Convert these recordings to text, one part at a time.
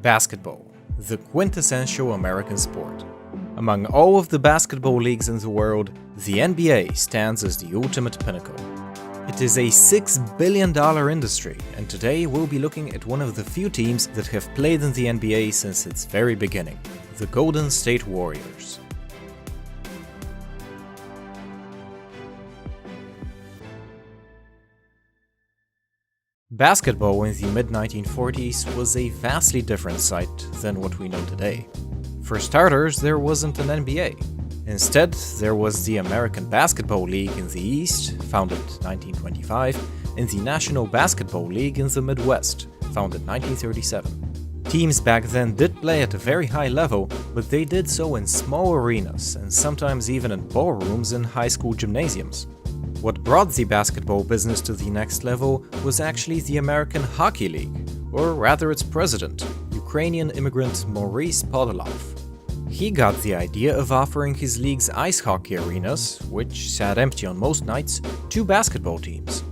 Basketball, the quintessential American sport. Among all of the basketball leagues in the world, the NBA stands as the ultimate pinnacle. It is a $6 billion industry, and today we'll be looking at one of the few teams that have played in the NBA since its very beginning, the Golden State Warriors. Basketball in the mid-1940s was a vastly different sight than what we know today. For starters, there wasn't an NBA. Instead, there was the American Basketball League in the East, founded 1925, and the National Basketball League in the Midwest, founded 1937. Teams back then did play at a very high level, but they did so in small arenas and sometimes even in ballrooms in high school gymnasiums. What brought the basketball business to the next level was actually the American Hockey League, or rather its president, Ukrainian immigrant Maurice Podolov. He got the idea of offering his league's ice hockey arenas, which sat empty on most nights, to basketball teams.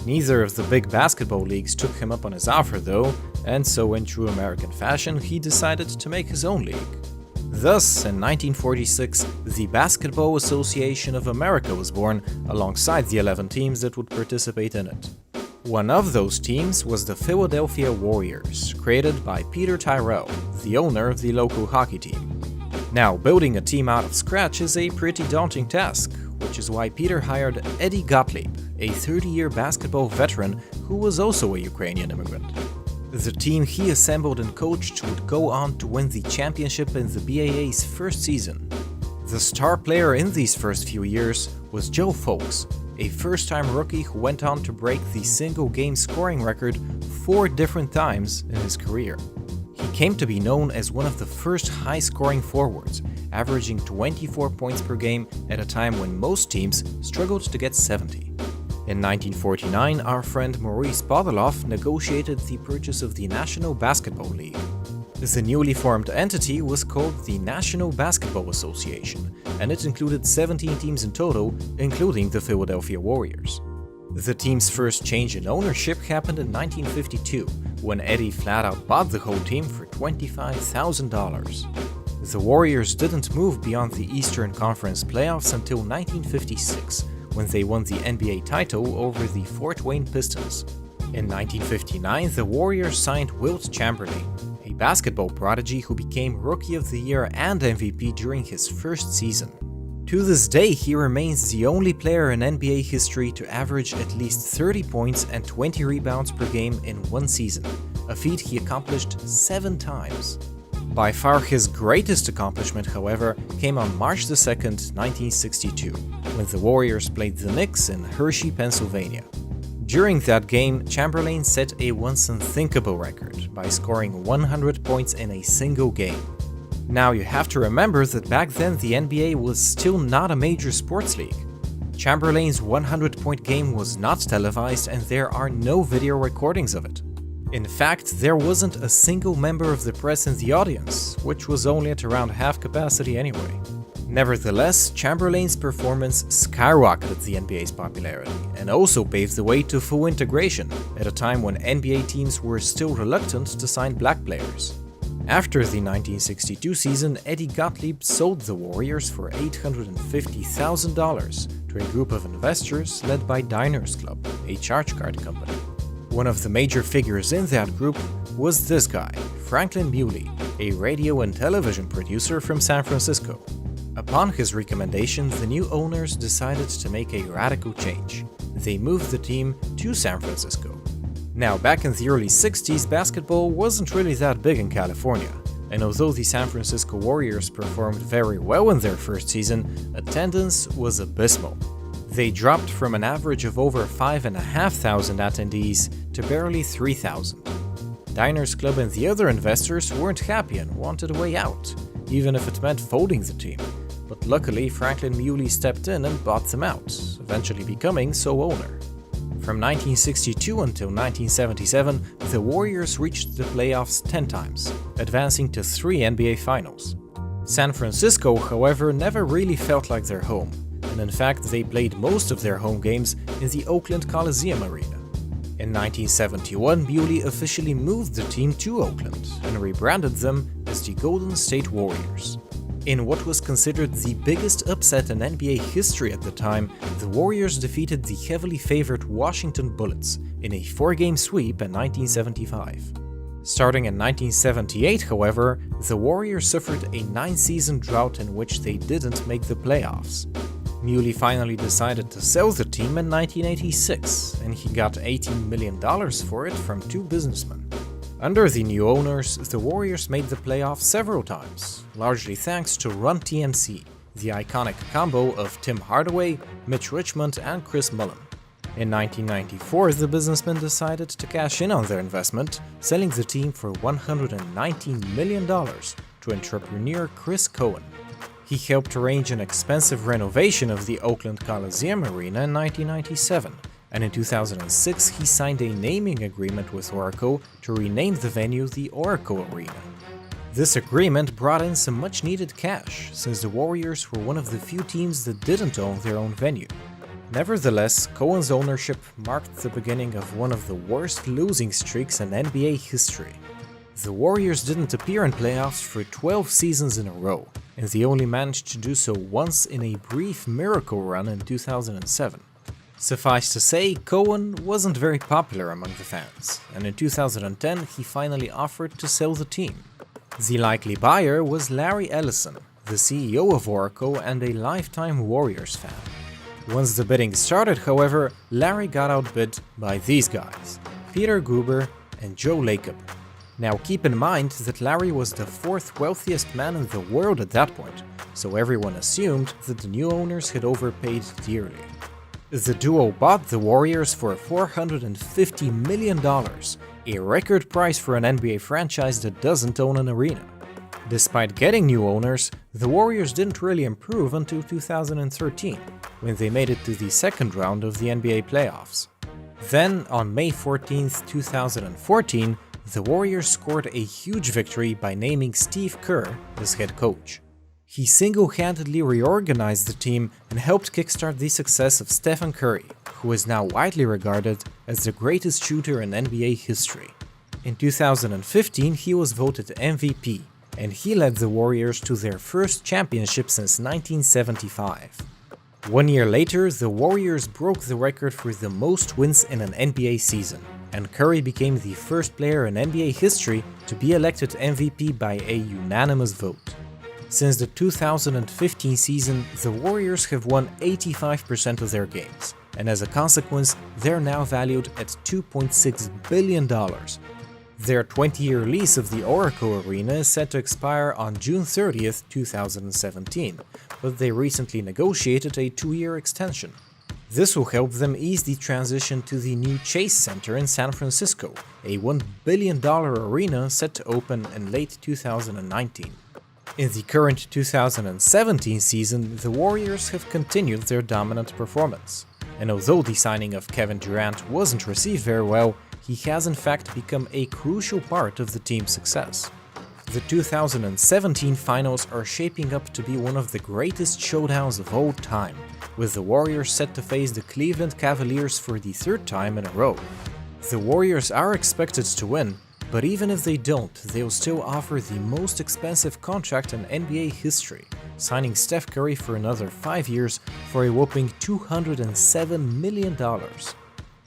Neither of the big basketball leagues took him up on his offer though, and so in true American fashion, he decided to make his own league. Thus, in 1946, the Basketball Association of America was born, alongside the 11 teams that would participate in it. One of those teams was the Philadelphia Warriors, created by Peter Tyrrell, the owner of the local hockey team. Now, building a team out of scratch is a pretty daunting task, which is why Peter hired Eddie Gottlieb, a 30-year basketball veteran who was also a Ukrainian immigrant. The team he assembled and coached would go on to win the championship in the BAA's first season. The star player in these first few years was Joe Fulks, a first-time rookie who went on to break the single-game scoring record 4 different times in his career. He came to be known as one of the first high-scoring forwards, averaging 24 points per game at a time when most teams struggled to get 70. In 1949, our friend Maurice Podolov negotiated the purchase of the National Basketball League. The newly formed entity was called the National Basketball Association, and it included 17 teams in total, including the Philadelphia Warriors. The team's first change in ownership happened in 1952, when Eddie flat-out bought the whole team for $25,000. The Warriors didn't move beyond the Eastern Conference playoffs until 1956, when they won the NBA title over the Fort Wayne Pistons. In 1959, the Warriors signed Wilt Chamberlain, a basketball prodigy who became Rookie of the Year and MVP during his first season. To this day, he remains the only player in NBA history to average at least 30 points and 20 rebounds per game in one season, a feat he accomplished 7 times. By far his greatest accomplishment, however, came on March 2, 1962, when the Warriors played the Knicks in Hershey, Pennsylvania. During that game, Chamberlain set a once-unthinkable record by scoring 100 points in a single game. Now you have to remember that back then the NBA was still not a major sports league. Chamberlain's 100-point game was not televised and there are no video recordings of it. In fact, there wasn't a single member of the press in the audience, which was only at around half capacity anyway. Nevertheless, Chamberlain's performance skyrocketed the NBA's popularity and also paved the way to full integration at a time when NBA teams were still reluctant to sign black players. After the 1962 season, Eddie Gottlieb sold the Warriors for $850,000 to a group of investors led by Diners Club, a charge card company. One of the major figures in that group was this guy, Franklin Muley, a radio and television producer from San Francisco. Upon his recommendation, the new owners decided to make a radical change. They moved the team to San Francisco. Now, back in the early 60s, basketball wasn't really that big in California, and although the San Francisco Warriors performed very well in their first season, attendance was abysmal. They dropped from an average of over 5,500 attendees to barely 3,000. Diners Club and the other investors weren't happy and wanted a way out, even if it meant folding the team. But luckily, Franklin Muley stepped in and bought them out, eventually becoming sole owner. From 1962 until 1977, the Warriors reached the playoffs 10 times, advancing to 3 NBA Finals. San Francisco, however, never really felt like their home, and in fact they played most of their home games in the Oakland Coliseum arena. In 1971, Bewley officially moved the team to Oakland and rebranded them as the Golden State Warriors. In what was considered the biggest upset in NBA history at the time, the Warriors defeated the heavily favored Washington Bullets in a 4-game sweep in 1975. Starting in 1978, however, the Warriors suffered a 9-season drought in which they didn't make the playoffs. Bewley finally decided to sell the team in 1986, and he got $18 million for it from two businessmen. Under the new owners, the Warriors made the playoffs several times, largely thanks to Run TMC, the iconic combo of Tim Hardaway, Mitch Richmond, and Chris Mullin. In 1994, the businessmen decided to cash in on their investment, selling the team for $119 million to entrepreneur Chris Cohen. He helped arrange an expensive renovation of the Oakland Coliseum Arena in 1997, and in 2006 he signed a naming agreement with Oracle to rename the venue the Oracle Arena. This agreement brought in some much-needed cash, since the Warriors were one of the few teams that didn't own their own venue. Nevertheless, Cohen's ownership marked the beginning of one of the worst losing streaks in NBA history. The Warriors didn't appear in playoffs for 12 seasons in a row, and they only managed to do so once in a brief miracle run in 2007. Suffice to say, Cohen wasn't very popular among the fans, and in 2010 he finally offered to sell the team. The likely buyer was Larry Ellison, the CEO of Oracle and a lifetime Warriors fan. Once the bidding started, however, Larry got outbid by these guys, Peter Guber and Joe Lacob. Now keep in mind that Larry was the fourth wealthiest man in the world at that point, so everyone assumed that the new owners had overpaid dearly. The duo bought the Warriors for $450 million, a record price for an NBA franchise that doesn't own an arena. Despite getting new owners, the Warriors didn't really improve until 2013, when they made it to the second round of the NBA playoffs. Then, on May 14, 2014, the Warriors scored a huge victory by naming Steve Kerr as head coach. He single-handedly reorganized the team and helped kickstart the success of Stephen Curry, who is now widely regarded as the greatest shooter in NBA history. In 2015, he was voted MVP, and he led the Warriors to their first championship since 1975. 1 year later, the Warriors broke the record for the most wins in an NBA season, and Curry became the first player in NBA history to be elected MVP by a unanimous vote. Since the 2015 season, the Warriors have won 85% of their games, and as a consequence, they're now valued at $2.6 billion. Their 20-year lease of the Oracle Arena is set to expire on June 30th, 2017, but they recently negotiated a 2-year extension. This will help them ease the transition to the new Chase Center in San Francisco, a $1 billion arena set to open in late 2019. In the current 2017 season, the Warriors have continued their dominant performance, and although the signing of Kevin Durant wasn't received very well, he has in fact become a crucial part of the team's success. The 2017 finals are shaping up to be one of the greatest showdowns of all time, with the Warriors set to face the Cleveland Cavaliers for the third time in a row. The Warriors are expected to win, but even if they don't, they'll still offer the most expensive contract in NBA history, signing Steph Curry for another 5 years for a whopping $207 million.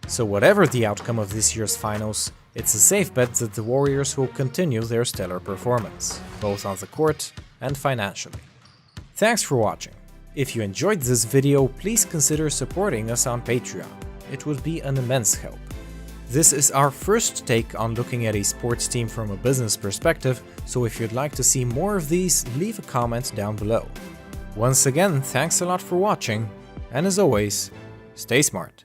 So whatever the outcome of this year's finals, it's a safe bet that the Warriors will continue their stellar performance, both on the court and financially. Thanks for watching. If you enjoyed this video, please consider supporting us on Patreon. It would be an immense help. This is our first take on looking at a sports team from a business perspective, so if you'd like to see more of these, leave a comment down below. Once again, thanks a lot for watching, and as always, stay smart.